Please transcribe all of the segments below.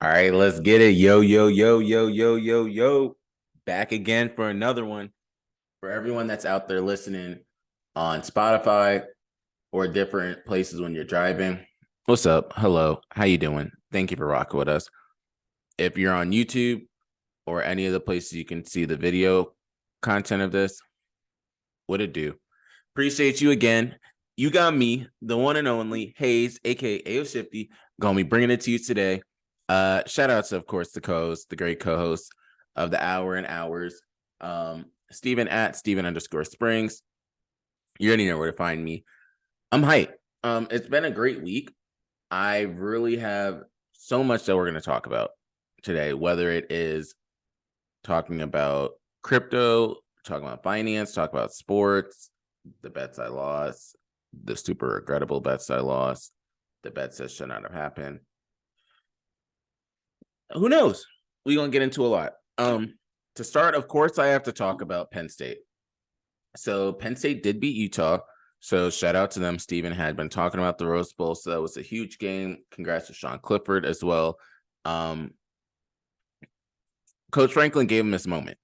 All right, let's get it. Yo, yo, yo, yo, yo, yo, yo. Back again for another one. For everyone that's out there listening on Spotify or different places when you're driving. What's up? Hello. How you doing? Thank you for rocking with us. If you're on YouTube or any of the places you can see the video content of this, what it do? Appreciate you again. You got me, the one and only Hayes, aka AO Shifty, gonna be bringing it to you today. Shout out to, of course, the co-host, the great co-host of the Hour and Hours, Steven at Steven_Springs. You already know where to find me. I'm hyped. It's been a great week. I really have so much that we're going to talk about today, whether it is talking about crypto, talking about finance, talk about sports, the bets I lost, the super regrettable bets I lost, the bets that should not have happened. Who knows? We're going to get into a lot. To start, of course, I have to talk about Penn State. So Penn State did beat Utah. So shout out to them. Steven had been talking about the Rose Bowl. So that was a huge game. Congrats to Sean Clifford as well. Coach Franklin gave him this moment.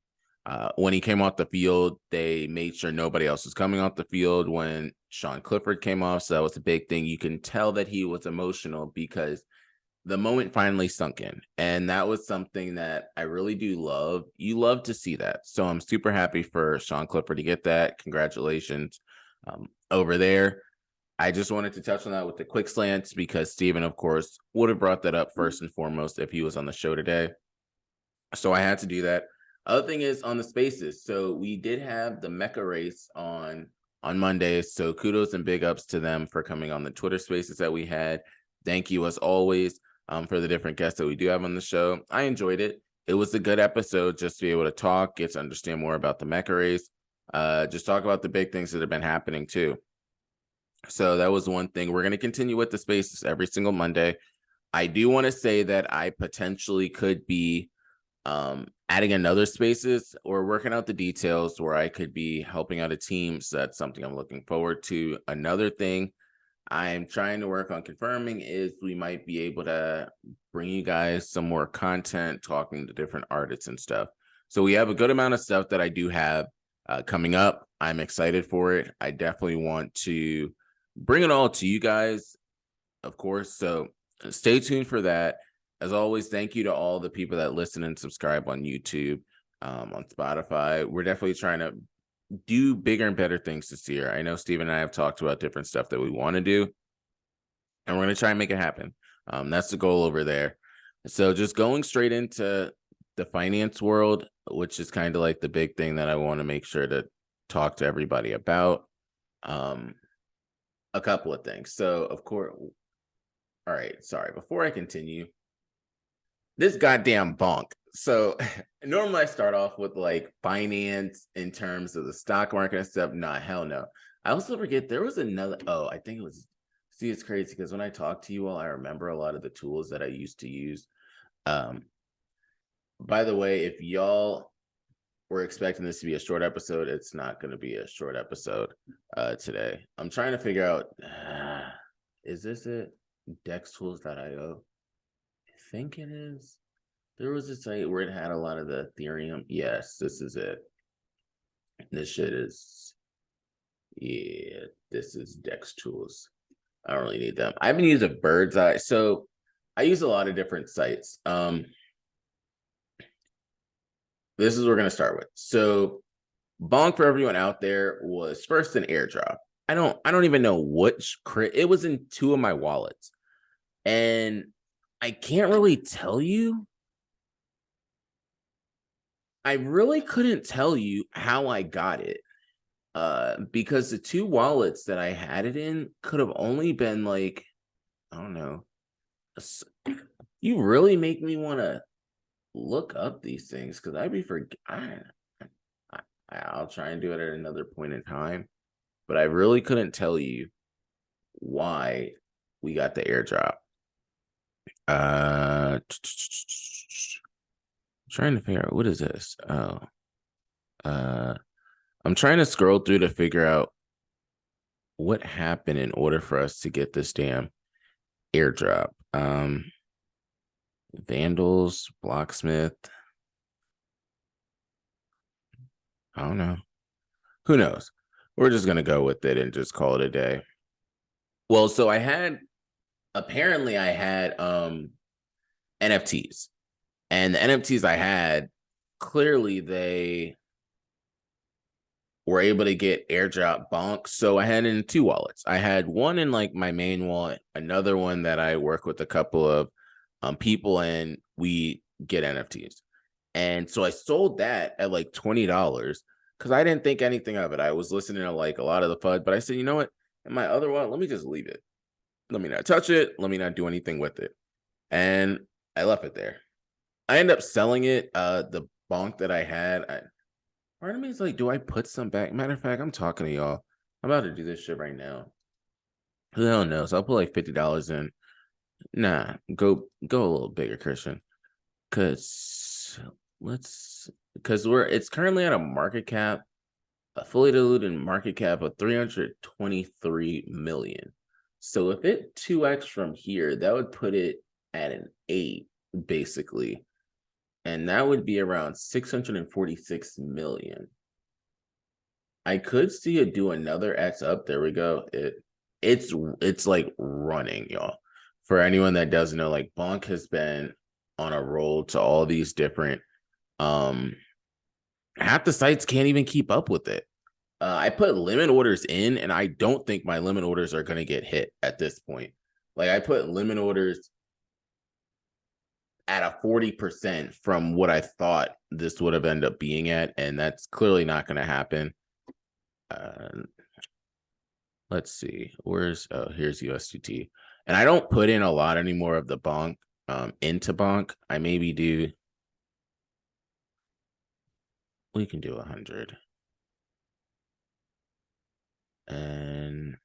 When he came off the field, they made sure nobody else was coming off the field when Sean Clifford came off. So that was a big thing. You can tell that he was emotional because the moment finally sunk in. And that was something that I really do love. You love to see that. So I'm super happy for Sean Clifford to get that. Congratulations over there. I just wanted to touch on that with the quick slants because Steven, of course, would have brought that up first and foremost if he was on the show today. So I had to do that. Other thing is on the spaces. So we did have the Mecca race on Monday. So kudos and big ups to them for coming on the Twitter spaces that we had. Thank you as always for the different guests that we do have on the show. I enjoyed it. It was a good episode just to be able to talk, get to understand more about the Mecca race, just talk about the big things that have been happening too. So that was one thing. We're going to continue with the spaces every single Monday. I do want to say that I potentially could be adding another spaces or working out the details where I could be helping out a team. So that's something I'm looking forward to. Another thing I'm trying to work on confirming is we might be able to bring you guys some more content, talking to different artists and stuff. So we have a good amount of stuff that I do have coming up. I'm excited for it. I definitely want to bring it all to you guys, of course. So stay tuned for that. As always, thank you to all the people that listen and subscribe on YouTube, on Spotify. We're definitely trying to do bigger and better things this year. I know Steve and I have talked about different stuff that we want to do, and we're going to try and make it happen. That's the goal over there. So just going straight into the finance world, which is kind of like the big thing that I want to make sure to talk to everybody about. A couple of things. So, of course, all right, sorry. Before I continue, this goddamn bonk. So normally I start off with like finance in terms of the stock market and stuff. Nah, hell no. I also forget there was another. Oh, I think it was. See, it's crazy because when I talk to you all, I remember a lot of the tools that I used to use. By the way, if y'all were expecting this to be a short episode, it's not going to be a short episode today. I'm trying to figure out. Is this it? Dextools.io. I think it is. There was a site where it had a lot of the Ethereum. Yes, this is it. This shit is, yeah, this is Dex Tools. I don't really need them. I've been using Bird's Eye. So I use a lot of different sites. This is what we're going to start with. So Bonk for everyone out there was first an airdrop. I don't even know which it was in two of my wallets. And I can't really tell you. I really couldn't tell you how I got it. Because the two wallets that I had it in could have only been like, I don't know. You really make me want to look up these things because I'd be I'll try and do it at another point in time, but I really couldn't tell you why we got the airdrop. Trying to figure out what is this. I'm trying to scroll through to figure out what happened in order for us to get this damn airdrop. Vandals, Blocksmith. I don't know. Who knows? We're just going to go with it and just call it a day. Well, so I had NFTs. And the NFTs I had, clearly they were able to get airdrop bonk. So I had in 2 wallets. I had one in like my main wallet, another one that I work with a couple of people and we get NFTs. And so I sold that at like $20 because I didn't think anything of it. I was listening to like a lot of the FUD, but I said, you know what? In my other wallet, let me just leave it. Let me not touch it. Let me not do anything with it. And I left it there. I ended up selling it. The bonk that I had, part of me is like, do I put some back? Matter of fact, I'm talking to y'all. I'm about to do this shit right now. Who the hell knows? I'll put like $50 in. Nah, go a little bigger, Christian. Because it's currently at a market cap, a fully diluted market cap of 323 million. So if it 2x from here, that would put it at an 8, basically. And that would be around 646 million. I could see it do another X up. There we go. It's like running, y'all. For anyone that doesn't know, like Bonk has been on a roll to all these different half the sites can't even keep up with it. I put limit orders in, and I don't think my limit orders are going to get hit at this point. Like I put limit orders at a 40% from what I thought this would have ended up being at, and that's clearly not going to happen. Let's see. Here's USDT. And I don't put in a lot anymore of the bonk into bonk. I maybe do. We can do 100. And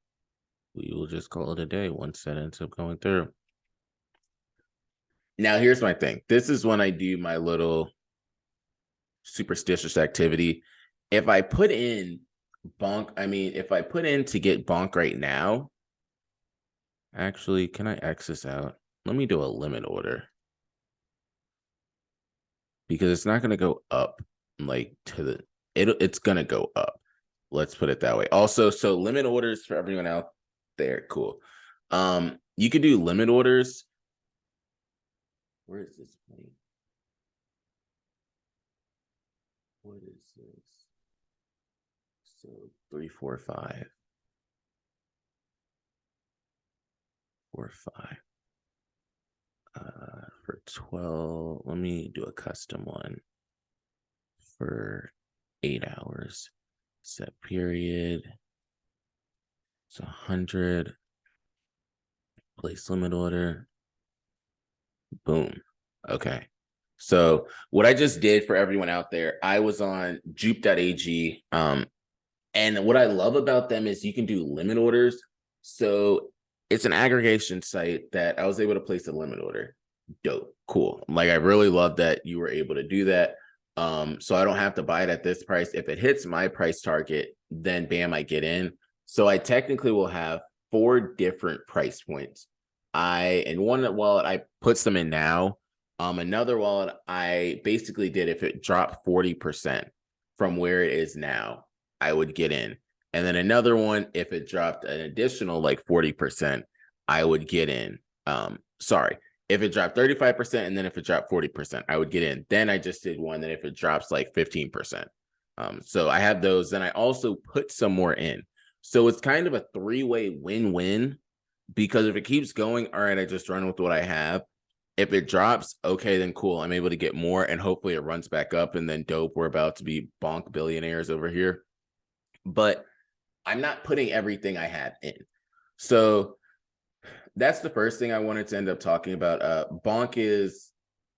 we will just call it a day once that ends up going through. Now, here's my thing. This is when I do my little superstitious activity. If I put in if I put in to get bonk right now, actually, can I X this out? Let me do a limit order. Because it's not going to go up like it's going to go up. Let's put it that way. Also, so limit orders for everyone out there. Cool. You could do limit orders. Where is this point? What is this? So 3, 4, 5. 4, 5. For 12, let me do a custom one for 8 hours. Set period. It's 100. Place limit order. Boom. Okay. So what I just did for everyone out there, I was on jupe.ag. And what I love about them is you can do limit orders. So it's an aggregation site that I was able to place a limit order. Dope. Cool. Like I really love that you were able to do that. So I don't have to buy it at this price. If it hits my price target, then bam, I get in. So I technically will have 4 different price points. In one wallet, I put them in now. Another wallet, I basically did if it dropped 40% from where it is now, I would get in. And then another one, if it dropped an additional like 40%, I would get in. If it dropped 35% and then if it dropped 40%, I would get in. Then I just did one that if it drops like 15%. So I have those. Then I also put some more in. So it's kind of a 3-way win-win, because if it keeps going, all right, I just run with what I have. If it drops, okay, then cool. I'm able to get more and hopefully it runs back up and then dope. We're about to be bonk billionaires over here. But I'm not putting everything I have in. So that's the first thing I wanted to end up talking about. Bonk is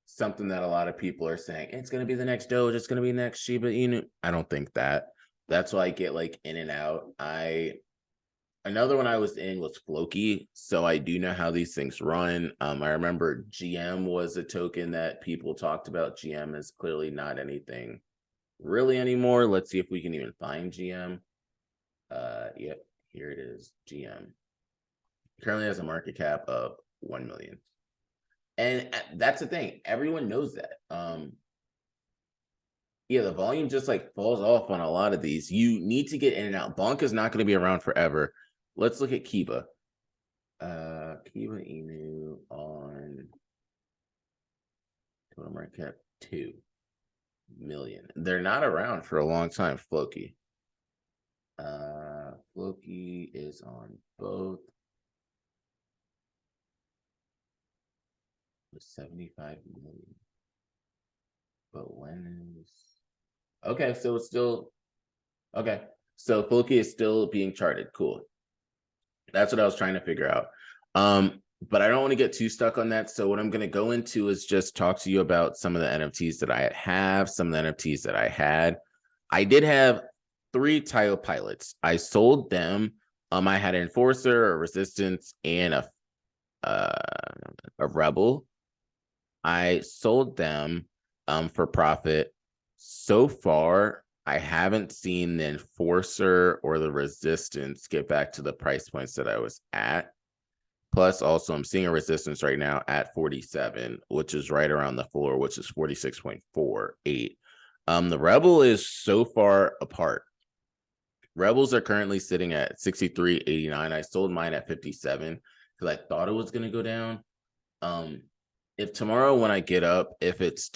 something that a lot of people are saying, it's going to be the next Doge, it's going to be the next Shiba Inu. I don't think that. That's why I get like in and out. Another one I was in was Floki, so I do know how these things run. I remember GM was a token that people talked about. GM is clearly not anything really anymore. Let's see if we can even find GM. Yep, here it is, GM. Currently has a market cap of 1 million. And that's the thing. Everyone knows that. Yeah, the volume just like falls off on a lot of these. You need to get in and out. Bonk is not going to be around forever. Let's look at Kiba. Kiba Inu on total market cap 2 million. They're not around for a long time. Floki. Floki is on both. 75 million. But when is okay? So it's still okay. So Floki is still being charted. Cool. That's what I was trying to figure out. But I don't want to get too stuck on that. So what I'm going to go into is just talk to you about some of the NFTs that I have, some of the NFTs that I had. I did have 3 Tile pilots. I sold them. I had an Enforcer, a Resistance, and a Rebel. I sold them for profit. So far, I haven't seen the Enforcer or the Resistance get back to the price points that I was at. Plus, also, I'm seeing a Resistance right now at 47, which is right around the floor, which is 46.48. The Rebel is so far apart. Rebels are currently sitting at 63.89. I sold mine at 57 because I thought it was going to go down. If tomorrow when I get up, if it's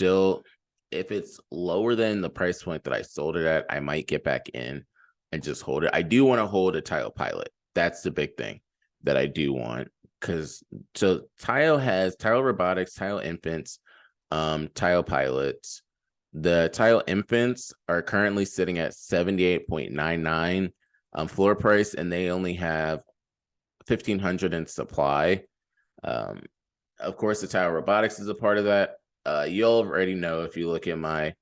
lower than the price point that I sold it at, I might get back in and just hold it. I do want to hold a Tile pilot. That's the big thing that I do want. Because so Tile has Tile Robotics, Tile Infants, Tile Pilots. The Tile Infants are currently sitting at 78.99 floor price, and they only have 1,500 in supply. Of course, the Tile Robotics is a part of that. You'll already know if you look at my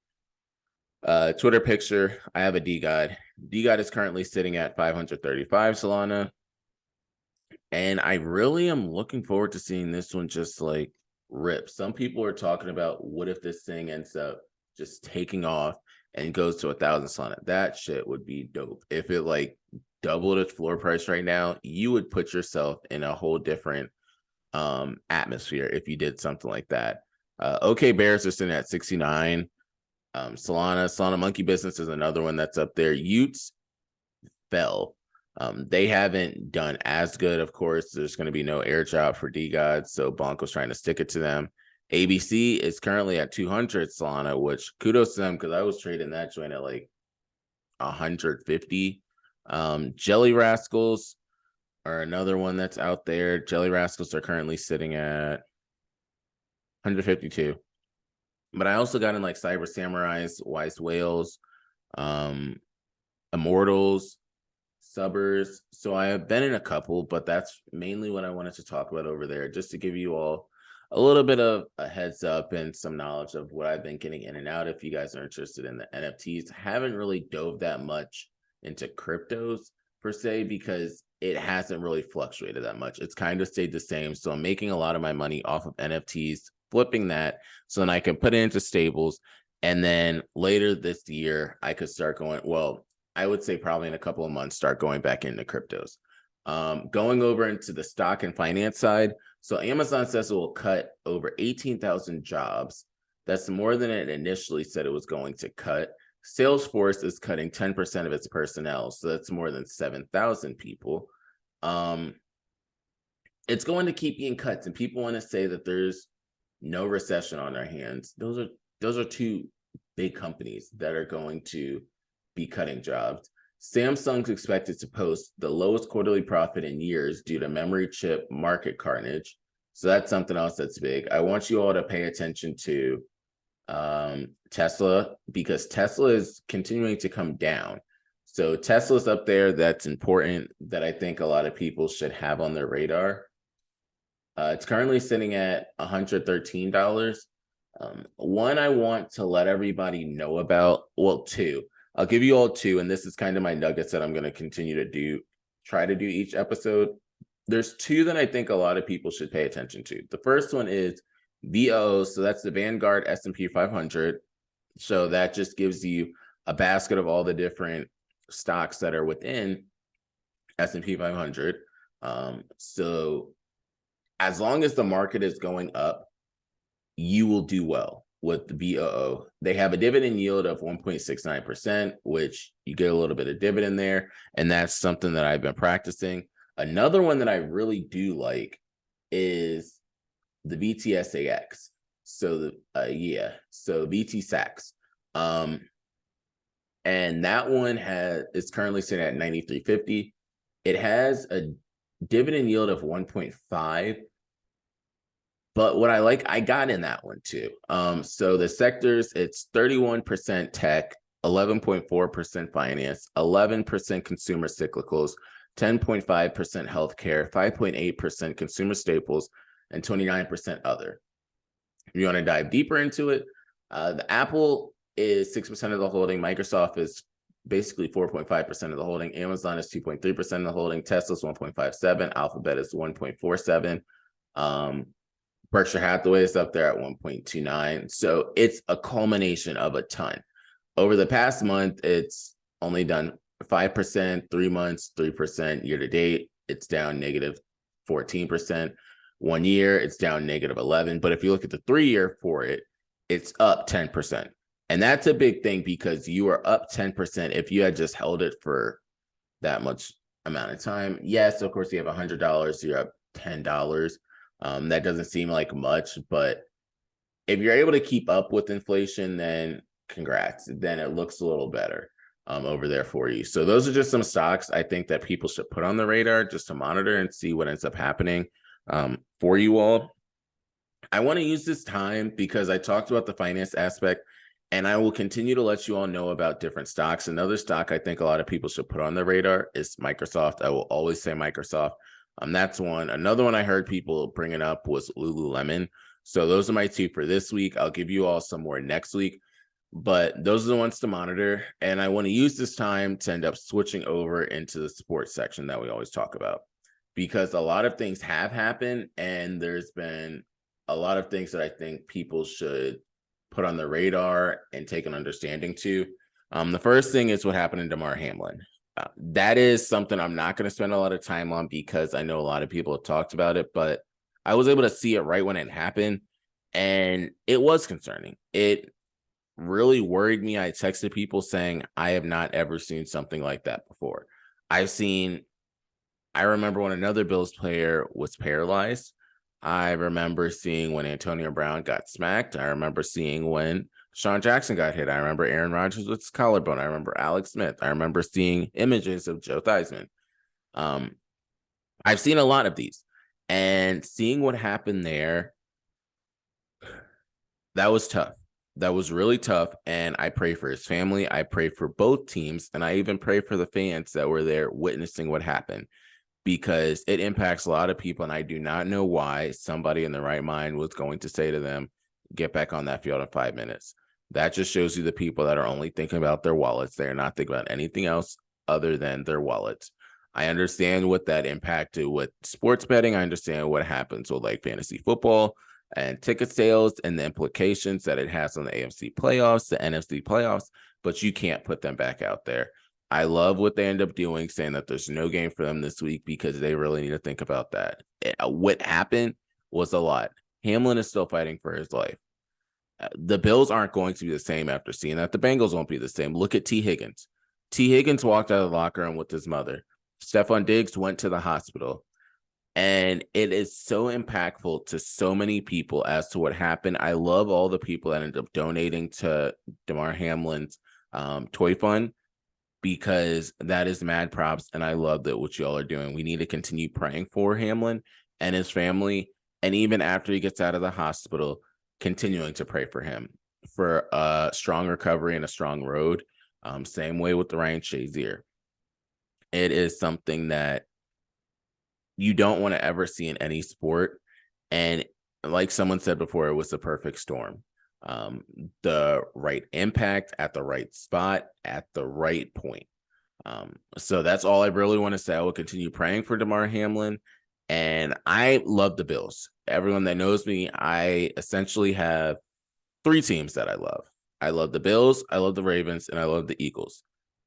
Twitter picture, I have a DGod. DGod is currently sitting at 535 Solana. And I really am looking forward to seeing this one just like rip. Some people are talking about what if this thing ends up just taking off and goes to 1,000 Solana. That shit would be dope. If it like doubled its floor price right now, you would put yourself in a whole different atmosphere if you did something like that. OK Bears are sitting at 69. Solana Monkey Business is another one that's up there. Utes fell. They haven't done as good. Of course, there's going to be no airdrop for DGod, so Bonk was trying to stick it to them. ABC is currently at 200 Solana, which kudos to them because I was trading that joint at like 150. Jelly Rascals are another one that's out there. Jelly Rascals are currently sitting at 152. But I also got in like Cyber Samurais, Wise Whales, Immortals, Subbers. So I have been in a couple, but that's mainly what I wanted to talk about over there, just to give you all a little bit of a heads up and some knowledge of what I've been getting in and out. If you guys are interested in the NFTs, haven't really dove that much into cryptos per se because it hasn't really fluctuated that much. It's kind of stayed the same. So I'm making a lot of my money off of NFTs, flipping that so then I can put it into stables. And then later this year, I could start going, well, I would say probably in a couple of months, start going back into cryptos. Going over into the stock and finance side. So Amazon says it will cut over 18,000 jobs. That's more than it initially said it was going to cut. Salesforce is cutting 10% of its personnel. So that's more than 7,000 people. It's going to keep being cuts, and people want to say that there's no recession on their hands. Those are 2 big companies that are going to be cutting jobs. Samsung's expected to post the lowest quarterly profit in years due to memory chip market carnage. So that's something else that's big. I want you all to pay attention to Tesla because Tesla is continuing to come down. So Tesla's up there. That's important that I think a lot of people should have on their radar. It's currently sitting at $113. One I want to let everybody know about, well, 2. I'll give you all 2, and this is kind of my nuggets that I'm going to continue to try to do each episode. There's 2 that I think a lot of people should pay attention to. The first one is VOO, so that's the Vanguard S&P 500. So that just gives you a basket of all the different stocks that are within S&P 500. So as long as the market is going up, you will do well with the BOO. They have a dividend yield of 1.69%, which you get a little bit of dividend there. And that's something that I've been practicing. Another one that I really do like is the BTSAX. So so BTSAX. And that one is currently sitting at 93.50. It has a dividend yield of 1.5. But what I like, I got in that one too. So the sectors, it's 31% tech, 11.4% finance, 11% consumer cyclicals, 10.5% healthcare, 5.8% consumer staples, and 29% other. If you want to dive deeper into it, the Apple is 6% of the holding. Microsoft is basically 4.5% of the holding. Amazon is 2.3% of the holding. Tesla's 1.57. Alphabet is 1.47. Berkshire Hathaway is up there at 1.29. So it's a culmination of a ton. Over the past month, it's only done 5%, 3 months, 3% year to date. It's down negative 14%. 1 year, it's down negative 11. But if you look at the 3-year for it, it's up 10%. And that's a big thing because you are up 10% if you had just held it for that much amount of time. Yes, of course, you have $100, you're up $10. That doesn't seem like much, but if you're able to keep up with inflation, then congrats. Then it looks a little better over there for you. So those are just some stocks I think that people should put on the radar just to monitor and see what ends up happening for you all. I want to use this time because I talked about the finance aspect, and I will continue to let you all know about different stocks. Another stock I think a lot of people should put on the radar is Microsoft. I will always say Microsoft. That's one. Another one I heard people bringing up was Lululemon. So those are my two for this week. I'll give you all some more next week, but those are the ones to monitor. And I want to use this time to end up switching over into the sports section that we always talk about, because a lot of things have happened and there's been a lot of things that I think people should put on the radar and take an understanding to. The first thing is what happened in Damar Hamlin. That is something I'm not going to spend a lot of time on because I know a lot of people have talked about it, but I was able to see it right when it happened, and it was concerning. It really worried me. I texted people saying, I have not ever seen something like that before. I remember when another Bills player was paralyzed. I remember seeing when Antonio Brown got smacked. I remember seeing when Sean Jackson got hit. I remember Aaron Rodgers with his collarbone. I remember Alex Smith. I remember seeing images of Joe Theismann. I've seen a lot of these, and seeing what happened there, that was tough. That was really tough, and I pray for his family. I pray for both teams, and I even pray for the fans that were there witnessing what happened, because it impacts a lot of people, and I do not know why somebody in the right mind was going to say to them, get back on that field in 5 minutes. That just shows you the people that are only thinking about their wallets. They're not thinking about anything else other than their wallets. I understand what that impacted with sports betting. I understand what happens with like fantasy football and ticket sales and the implications that it has on the AFC playoffs, the NFC playoffs, but you can't put them back out there. I love what they end up doing, saying that there's no game for them this week because they really need to think about that. What happened was a lot. Hamlin is still fighting for his life. The Bills aren't going to be the same after seeing that. The Bengals won't be the same. Look at T. Higgins. T. Higgins walked out of the locker room with his mother. Stephon Diggs went to the hospital. And it is so impactful to so many people as to what happened. I love all the people that ended up donating to Damar Hamlin's toy fund, because that is mad props. And I love that what y'all are doing. We need to continue praying for Hamlin and his family. And even after he gets out of the hospital, continuing to pray for him for a strong recovery and a strong road. Same way with the Ryan Shazier. It is something that you don't want to ever see in any sport. And like someone said before, it was the perfect storm. The right impact at the right spot at the right point. So that's all I really want to say. I will continue praying for Damar Hamlin. And I love the Bills. Everyone that knows me, I essentially have 3 teams that I love. I love the Bills, I love the Ravens, and I love the Eagles.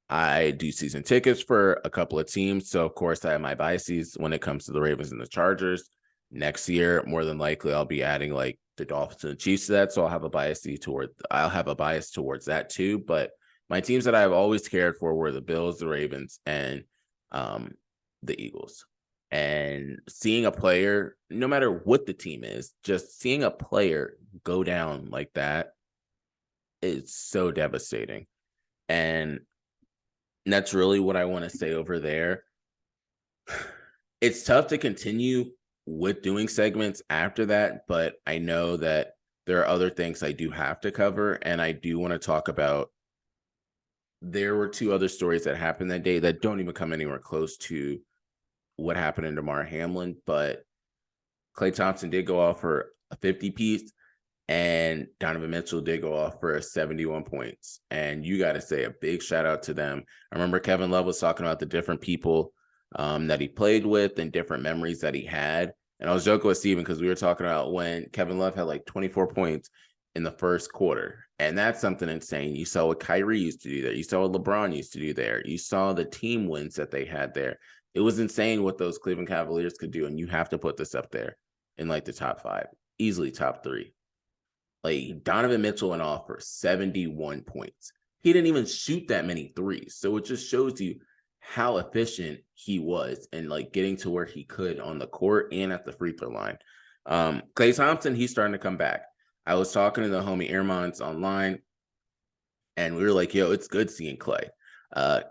I do season tickets for a couple of teams. So, of course, I have my biases when it comes to the Ravens and the Chargers. Next year, more than likely, I'll be adding like the Dolphins and the Chiefs to that, so I'll have a bias towards that too. But my teams that I've always cared for were the Bills, the Ravens, and the Eagles. And seeing a player, no matter what the team is, just seeing a player go down like that is so devastating. And that's really what I want to say over there. It's tough to continue with doing segments after that, but I know that there are other things I do have to cover, and I do want to talk about. There were two other stories that happened that day that don't even come anywhere close to what happened in Damar Hamlin, but Klay Thompson did go off for a 50 piece, and Donovan Mitchell did go off for 71 points. And you got to say a big shout out to them. I remember Kevin Love was talking about the different people that he played with and different memories that he had. And I was joking with Steven because we were talking about when Kevin Love had like 24 points in the first quarter. And that's something insane. You saw what Kyrie used to do there. You saw what LeBron used to do there. You saw the team wins that they had there. It was insane what those Cleveland Cavaliers could do. And you have to put this up there in like the top 5, easily top 3. Like Donovan Mitchell went off for 71 points. He didn't even shoot that many threes. So it just shows you how efficient he was and like getting to where he could on the court and at the free throw line. Klay Thompson, he's starting to come back. I was talking to the homie Airmons online, and we were like, yo, it's good seeing Klay.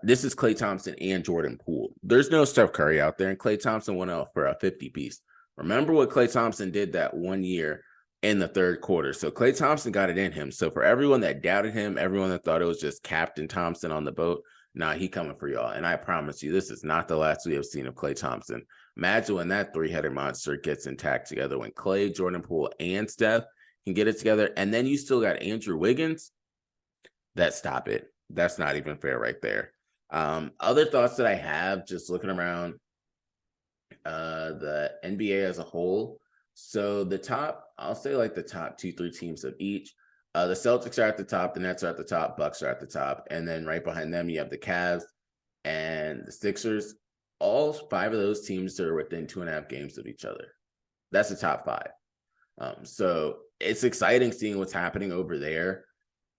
This is Klay Thompson and Jordan Poole. There's no Steph Curry out there, and Klay Thompson went out for a 50 piece. Remember what Klay Thompson did that one year in the third quarter. So Klay Thompson got it in him. So for everyone that doubted him, everyone that thought it was just Captain Thompson on the boat, nah, he coming for y'all. And I promise you, this is not the last we have seen of Klay Thompson. Imagine when that three-headed monster gets intact together, when Klay, Jordan Poole, and Steph can get it together. And then you still got Andrew Wiggins. Stop it. That's not even fair right there. Other thoughts that I have just looking around the NBA as a whole. So the top, I'll say like the top 2-3 teams of each. The Celtics are at the top, the Nets are at the top, Bucks are at the top, and then right behind them you have the Cavs and the Sixers. All 5 of those teams are within 2.5 games of each other. That's the top 5. So it's exciting seeing what's happening over there.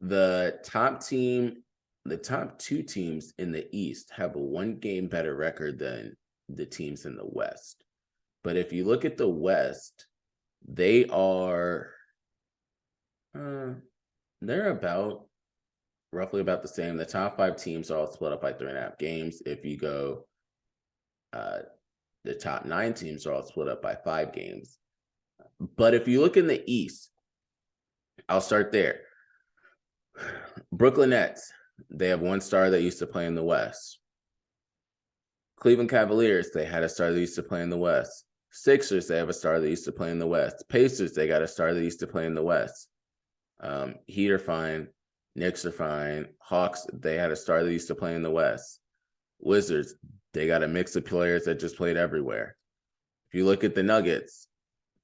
The top 2 teams in the East have a 1-game better record than the teams in the West. But if you look at the West, they are they're roughly about the same. The top 5 teams are all split up by 3.5 games. If you go, the top 9 teams are all split up by 5 games. But if you look in the East, I'll start there. Brooklyn Nets, they have 1 star that used to play in the West. Cleveland Cavaliers, they had a star that used to play in the West. Sixers, they have a star that used to play in the West. Pacers, they got a star that used to play in the West. Heat are fine. Knicks are fine. Hawks, they had a star that used to play in the West. Wizards, they got a mix of players that just played everywhere. If you look at the Nuggets,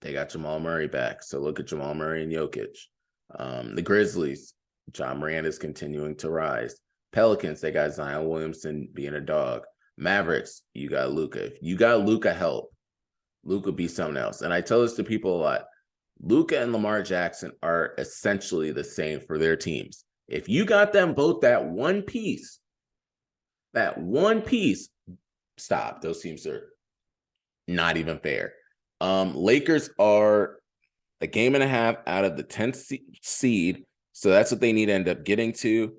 they got Jamal Murray back. So look at Jamal Murray and Jokic. The Grizzlies, John Morant is continuing to rise. Pelicans, they got Zion Williamson being a dog. Mavericks, you got Luka. If you got Luka help, Luka be something else. And I tell this to people a lot. Luka and Lamar Jackson are essentially the same for their teams. If you got them both that one piece, stop. Those teams are not even fair. Lakers are a game and a half out of the 10th seed. So that's what they need to end up getting to,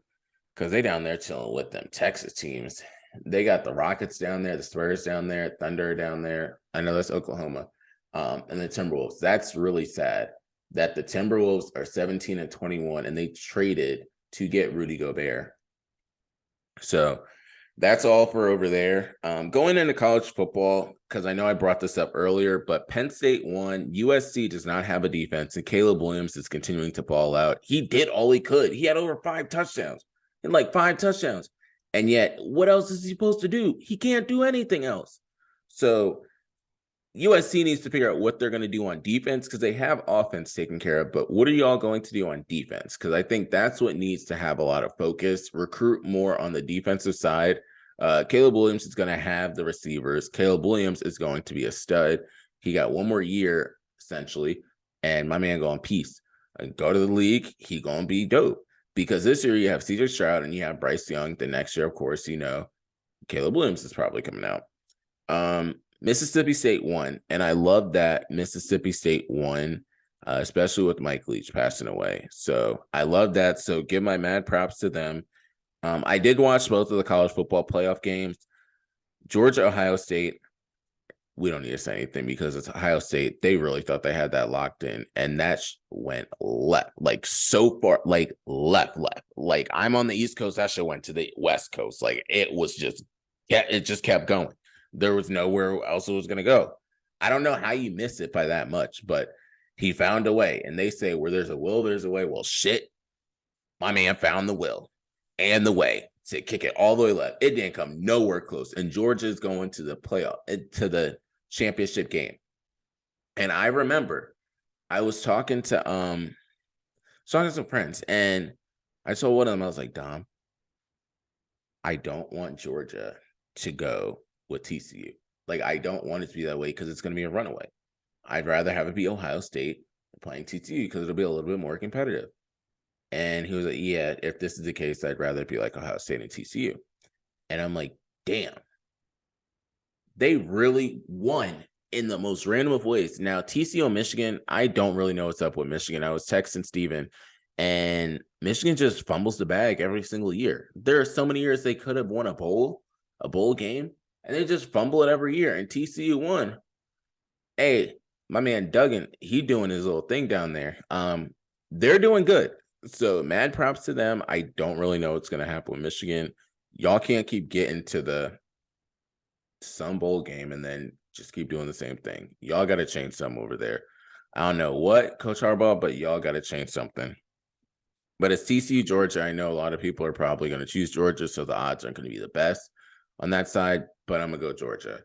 because they down there chilling with them Texas teams. They got the Rockets down there, the Spurs down there, Thunder down there. I know that's Oklahoma. And the Timberwolves. That's really sad that the Timberwolves are 17-21 and they traded to get Rudy Gobert. So that's all for over there. Going into college football, because I know I brought this up earlier, but Penn State won. USC does not have a defense, and Caleb Williams is continuing to ball out. He did all he could. He had over 5 touchdowns. And yet, what else is he supposed to do? He can't do anything else. So USC needs to figure out what they're going to do on defense, because they have offense taken care of. But what are y'all going to do on defense? Because I think that's what needs to have a lot of focus. Recruit more on the defensive side. Caleb Williams is going to have the receivers. Caleb Williams is going to be a stud. He got 1 more year, essentially. And my man going peace. Go to the league. He going to be dope. Because this year you have CJ Stroud and you have Bryce Young. The next year, of course, Caleb Williams is probably coming out. Mississippi State won. And I love that Mississippi State won, especially with Mike Leach passing away. So I love that. So give my mad props to them. I did watch both of the college football playoff games. Georgia, Ohio State. We don't need to say anything because it's Ohio State. They really thought they had that locked in, and that went left, like so far, like left. Like I'm on the East Coast, that shit went to the West Coast. Like it just kept going. There was nowhere else it was going to go. I don't know how you miss it by that much, but he found a way. And they say where there's a will, there's a way. Well, shit, my man found the will and the way to kick it all the way left. It didn't come nowhere close. And Georgia's going to the playoff, to the championship game. And I remember I was talking to some friends, and I told one of them, I was like, Dom, I don't want Georgia to go with TCU. Like, I don't want it to be that way because it's going to be a runaway. I'd rather have it be Ohio State playing TCU because it'll be a little bit more competitive. And he was like, yeah, if this is the case, I'd rather it be like Ohio State and TCU. And I'm like, damn. They really won in the most random of ways. Now, TCU and Michigan, I don't really know what's up with Michigan. I was texting Steven, and Michigan just fumbles the bag every single year. There are so many years they could have won a bowl game, and they just fumble it every year. And TCU won. Hey, my man Duggan, he doing his little thing down there. They're doing good. So mad props to them. I don't really know what's going to happen with Michigan. Y'all can't keep getting to some bowl game and then just keep doing the same thing. Y'all got to change something over there. I don't know what, Coach Harbaugh, but y'all got to change something. But it's TCU, Georgia. I know a lot of people are probably going to choose Georgia, so the odds aren't going to be the best on that side, but I'm going to go Georgia.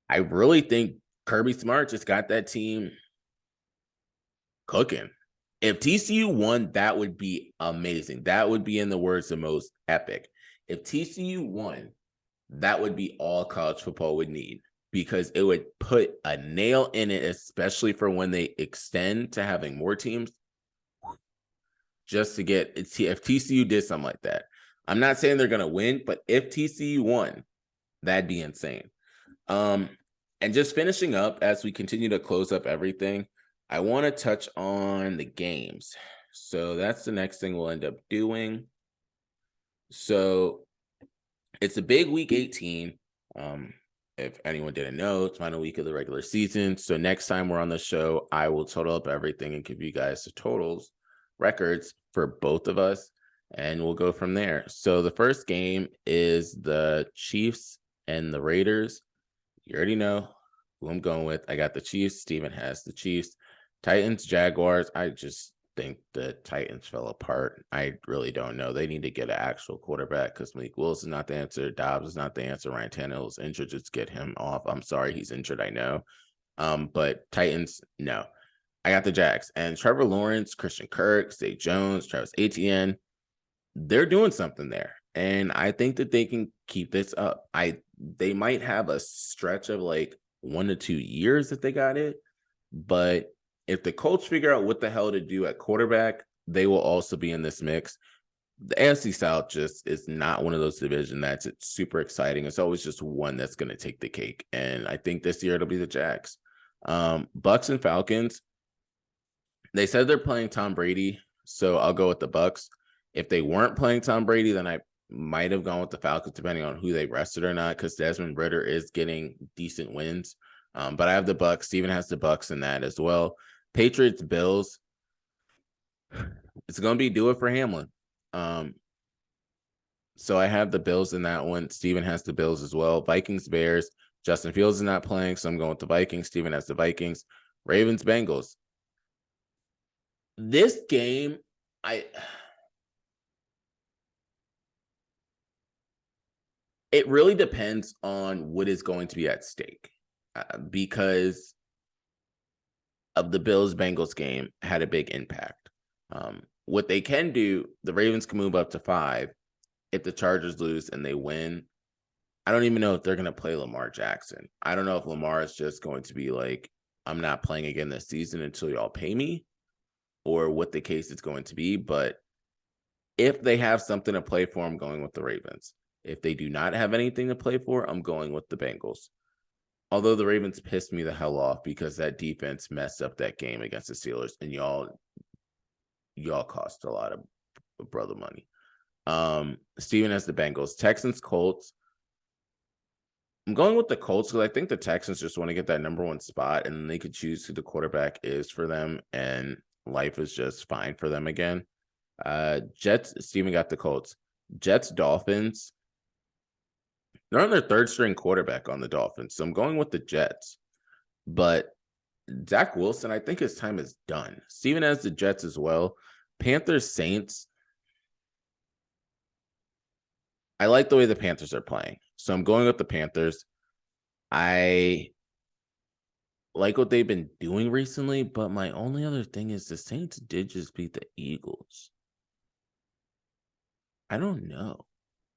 I really think Kirby Smart just got that team cooking. If TCU won, that would be amazing. That would be, in the words, the most epic. If TCU won, that would be all college football would need, because it would put a nail in it, especially for when they extend to having more teams. Just to get, if TCU did something like that. I'm not saying they're going to win, but if TCU won, that'd be insane. And just finishing up as we continue to close up everything, I want to touch on the games. So that's the next thing we'll end up doing. So it's a big week 18. If anyone didn't know, it's final week of the regular season. So next time we're on the show, I will total up everything and give you guys the totals, records for both of us, and we'll go from there. So the first game is the Chiefs and the Raiders. You already know who I'm going with. I got the Chiefs. Steven has the Chiefs. Titans, Jaguars. I just think the Titans fell apart. I really don't know. They need to get an actual quarterback because Malik Willis is not the answer. Dobbs is not the answer. Ryan Tannehill is injured. Just get him off. I'm sorry he's injured, I know. But Titans, no. I got the Jags. And Trevor Lawrence, Christian Kirk, Zay Jones, Travis Etienne, they're doing something there. And I think that they can keep this up. They might have a stretch of like 1 to 2 years if they got it. But if the Colts figure out what the hell to do at quarterback, they will also be in this mix. The AFC South just is not one of those divisions that's super exciting. It's always just one that's going to take the cake. And I think this year it'll be the Jags. Bucks and Falcons. They said they're playing Tom Brady, so I'll go with the Bucks. If they weren't playing Tom Brady, then I might have gone with the Falcons, depending on who they rested or not, because Desmond Ridder is getting decent wins. But I have the Bucks. Steven has the Bucks in that as well. Patriots, Bills. It's going to be do it for Hamlin. So I have the Bills in that one. Steven has the Bills as well. Vikings, Bears. Justin Fields is not playing, so I'm going with the Vikings. Steven has the Vikings. Ravens, Bengals. This game, it really depends on what is going to be at stake, because of the Bills-Bengals game had a big impact. What they can do, the Ravens can move up to 5 if the Chargers lose and they win. I don't even know if they're going to play Lamar Jackson. I don't know if Lamar is just going to be like I'm not playing again this season until y'all pay me, or what the case is going to be. But if they have something to play for, I'm going with the Ravens. If they do not have anything to play for, I'm going with the Bengals. Although the Ravens pissed me the hell off because that defense messed up that game against the Steelers, and y'all cost a lot of brother money. Steven has the Bengals. Texans, Colts. I'm going with the Colts because I think the Texans just want to get that number one spot, and then they could choose who the quarterback is for them, and life is just fine for them again. Jets, Steven got the Colts. Jets, Dolphins. They're on their third string quarterback on the Dolphins, so I'm going with the Jets. But Zach Wilson, I think his time is done. Steven has the Jets as well. Panthers, Saints. I like the way the Panthers are playing, so I'm going with the Panthers. I like what they've been doing recently, but my only other thing is the Saints did just beat the Eagles. I don't know.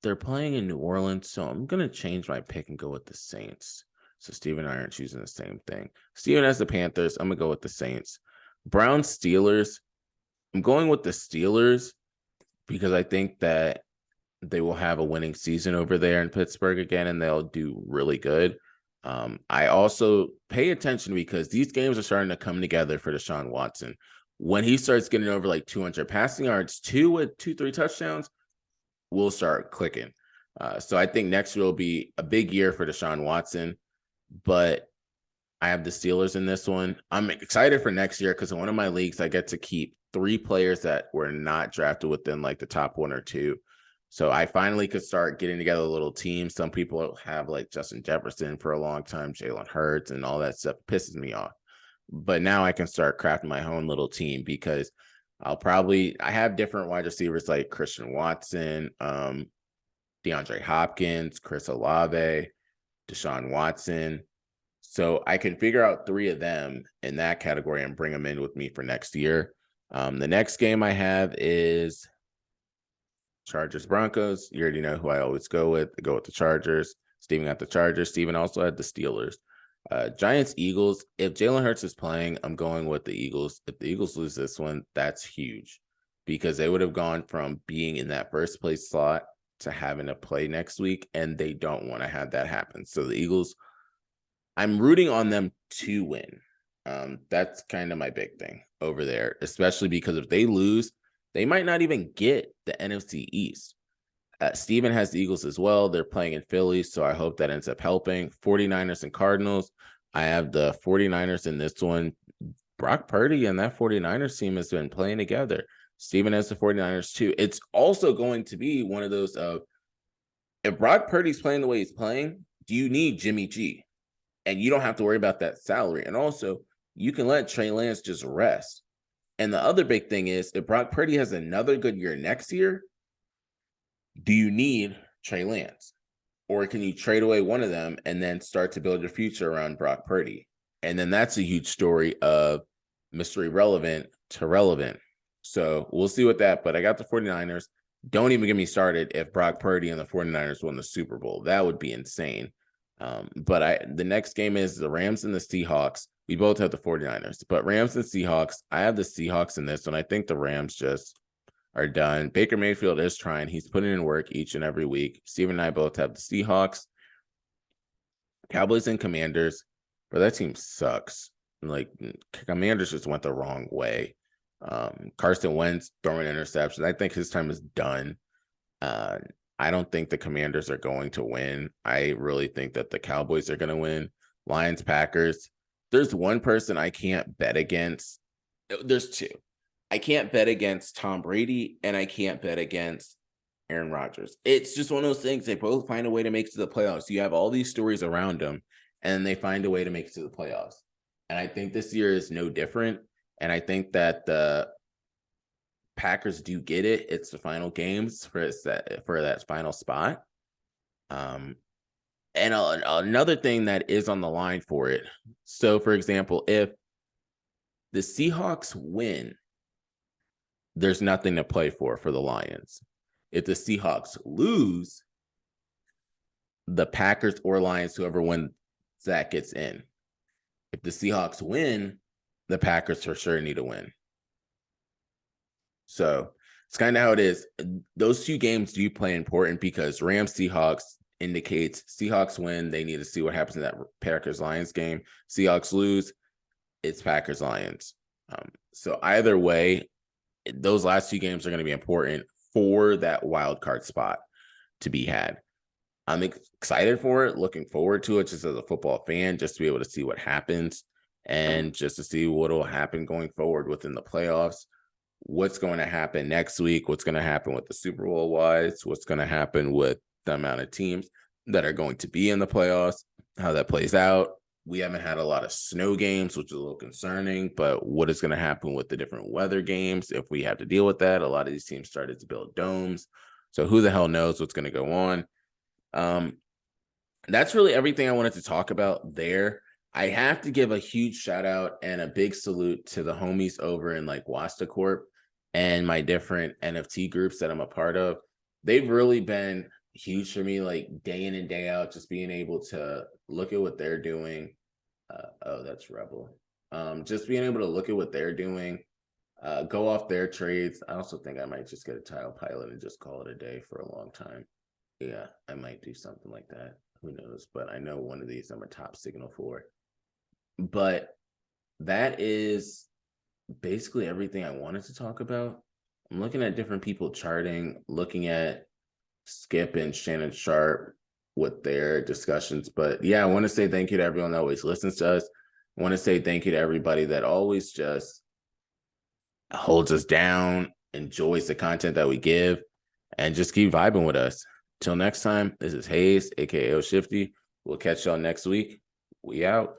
They're playing in New Orleans, so I'm going to change my pick and go with the Saints. So Steven and I aren't choosing the same thing. Steven has the Panthers. I'm going to go with the Saints. Browns, Steelers. I'm going with the Steelers because I think that they will have a winning season over there in Pittsburgh again, and they'll do really good. I also pay attention because these games are starting to come together for Deshaun Watson. When he starts getting over like 200 passing yards, 3 touchdowns, we'll start clicking. So I think next year will be a big year for Deshaun Watson, but I have the Steelers in this one. I'm excited for next year because in one of my leagues, I get to keep 3 players that were not drafted within like the top 1 or 2. So I finally could start getting together a little team. Some people have like Justin Jefferson for a long time, Jalen Hurts, and all that stuff pisses me off. But now I can start crafting my own little team because I have different wide receivers like Christian Watson, DeAndre Hopkins, Chris Olave, Deshaun Watson. So I can figure out 3 of them in that category and bring them in with me for next year. The next game I have is Chargers, Broncos. You already know who I always go with. I go with the Chargers. Steven got the Chargers. Steven also had the Steelers. Giants, Eagles. If Jalen Hurts is playing, I'm going with the Eagles. If the Eagles lose this one, that's huge because they would have gone from being in that first place slot to having to play next week, and they don't want to have that happen. So the Eagles, I'm rooting on them to win. That's kind of my big thing over there, especially because if they lose, they might not even get the NFC East. Steven has the Eagles as well. They're playing in Philly, so I hope that ends up helping. 49ers and Cardinals. I have the 49ers in this one. Brock Purdy and that 49ers team has been playing together. Steven has the 49ers too. It's also going to be one of those if Brock Purdy's playing the way he's playing, do you need Jimmy G? And you don't have to worry about that salary. And also, you can let Trey Lance just rest. And the other big thing is, if Brock Purdy has another good year next year, do you need Trey Lance? Or can you trade away one of them and then start to build your future around Brock Purdy? And then that's a huge story of mystery relevant to relevant. So we'll see with that. But I got the 49ers. Don't even get me started if Brock Purdy and the 49ers won the Super Bowl. That would be insane. But the next game is the Rams and the Seahawks. We both have the 49ers, but Rams and Seahawks. I have the Seahawks in this one. I think the Rams just are done. Baker Mayfield is trying. He's putting in work each and every week. Steven and I both have the Seahawks. Cowboys and Commanders. But that team sucks. Like, Commanders just went the wrong way. Carson Wentz throwing interceptions. I think his time is done. I don't think the Commanders are going to win. I really think that the Cowboys are going to win. Lions, Packers. There's one person I can't bet against. There's 2. I can't bet against Tom Brady, and I can't bet against Aaron Rodgers. It's just one of those things. They both find a way to make it to the playoffs. You have all these stories around them, and they find a way to make it to the playoffs. And I think this year is no different. And I think that the Packers do get it. It's the final games for that final spot. And another thing that is on the line for it. So, for example, if the Seahawks win, there's nothing to play for the Lions. If the Seahawks lose, the Packers or Lions, whoever wins that gets in. If the Seahawks win, the Packers for sure need to win. So it's kind of how it is. Those two games do play important because Rams Seahawks indicates Seahawks win. They need to see what happens in that Packers Lions game. Seahawks lose, it's Packers Lions. So either way, those last two games are going to be important for that wild card spot to be had. I'm excited for it, looking forward to it just as a football fan, just to be able to see what happens and just to see what will happen going forward within the playoffs. What's going to happen next week, what's going to happen with the Super Bowl wise, what's going to happen with the amount of teams that are going to be in the playoffs, how that plays out. We haven't had a lot of snow games, which is a little concerning, but what is going to happen with the different weather games if we have to deal with that? A lot of these teams started to build domes. So who the hell knows what's going to go on? That's really everything I wanted to talk about there. I have to give a huge shout out and a big salute to the homies over in like Wasta Corp and my different NFT groups that I'm a part of. They've really been huge for me, like day in and day out, just being able to look at what they're doing. Oh, that's Rebel. Just being able to look at what they're doing, go off their trades. I also think I might just get a tile pilot and just call it a day for a long time. Yeah, I might do something like that. Who knows? But I know one of these I'm a top signal for. But that is basically everything I wanted to talk about. I'm looking at different people charting, looking at Skip and Shannon Sharp with their discussions. But yeah, I want to say thank you to everyone that always listens to us. I want to say thank you to everybody that always just holds us down, enjoys the content that we give, and just keep vibing with us. Till next time, this is Hayes, aka O Shifty. We'll catch y'all next week. We out.